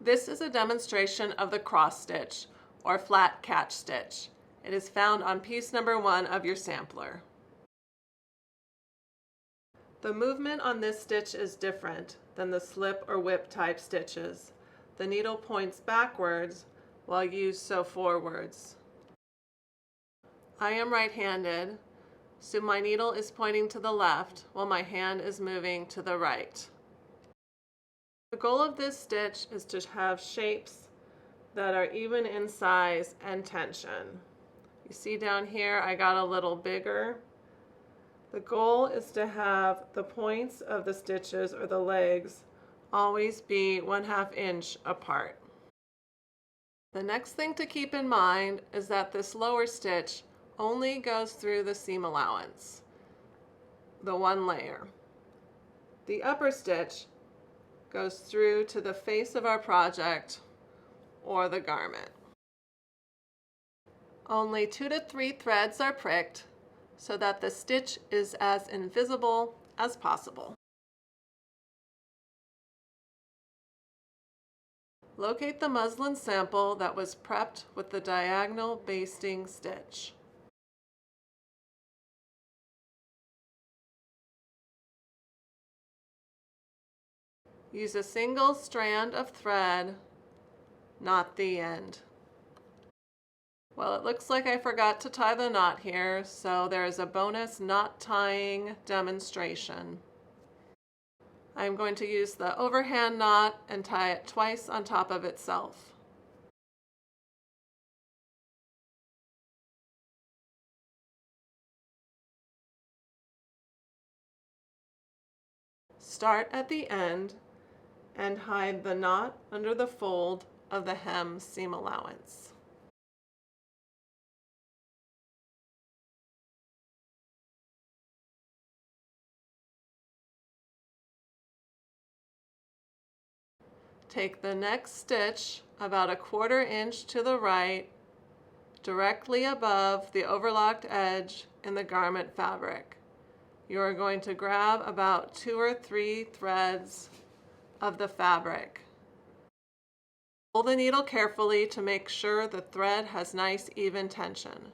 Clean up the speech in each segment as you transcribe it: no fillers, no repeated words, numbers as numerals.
This is a demonstration of the cross stitch or flat catch stitch. It is found on piece number 1 of your sampler. The movement on this stitch is different than the slip or whip type stitches. The needle points backwards while you sew forwards. I am right-handed, so my needle is pointing to the left while my hand is moving to the right. The goal of this stitch is to have shapes that are even in size and tension. You see down here I got a little bigger. The goal is to have the points of the stitches or the legs always be 1/2 inch apart. The next thing to keep in mind is that this lower stitch only goes through the seam allowance, the one layer. The upper stitch goes through to the face of our project or the garment. Only 2 to 3 threads are pricked so that the stitch is as invisible as possible. Locate the muslin sample that was prepped with the diagonal basting stitch. Use a single strand of thread, knot the end. Well, it looks like I forgot to tie the knot here, so there is a bonus knot tying demonstration. I'm going to use the overhand knot and tie it twice on top of itself. Start at the end and hide the knot under the fold of the hem seam allowance. Take the next stitch about 1/4 inch to the right, directly above the overlocked edge in the garment fabric. You are going to grab about 2 or 3 threads of the fabric. Pull the needle carefully to make sure the thread has nice even tension.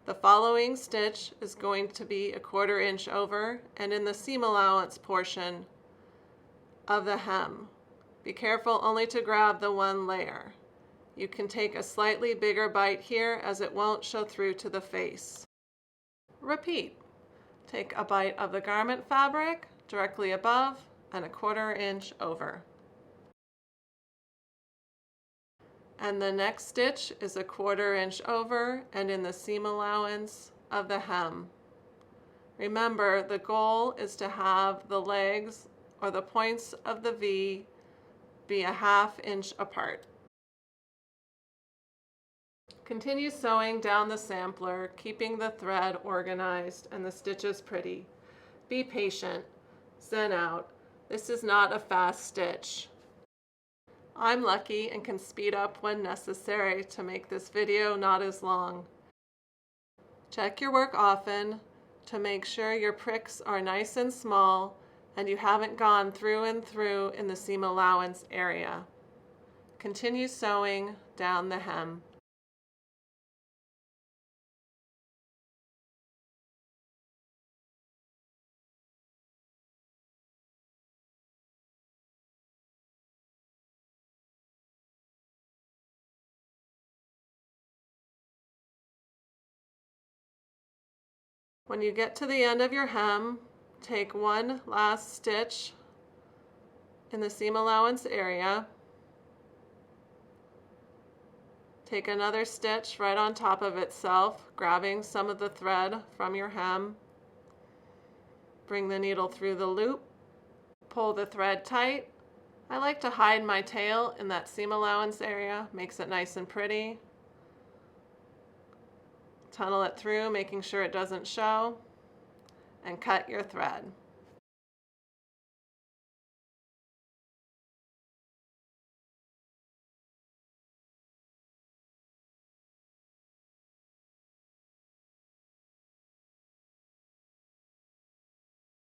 The following stitch is going to be 1/4 inch over and in the seam allowance portion of the hem. Be careful only to grab the one layer. You can take a slightly bigger bite here as it won't show through to the face. Repeat. Take a bite of the garment fabric directly above and 1/4 inch over. And the next stitch is 1/4 inch over and in the seam allowance of the hem. Remember, the goal is to have the legs or the points of the V be 1/2 inch apart. Continue sewing down the sampler, keeping the thread organized and the stitches pretty. Be patient. Zen out. This is not a fast stitch. I'm lucky and can speed up when necessary to make this video not as long. Check your work often to make sure your pricks are nice and small and you haven't gone through and through in the seam allowance area. Continue sewing down the hem. When you get to the end of your hem, take one last stitch in the seam allowance area. Take another stitch right on top of itself, grabbing some of the thread from your hem. Bring the needle through the loop. Pull the thread tight. I like to hide my tail in that seam allowance area, makes it nice and pretty. Tunnel it through, making sure it doesn't show, and cut your thread.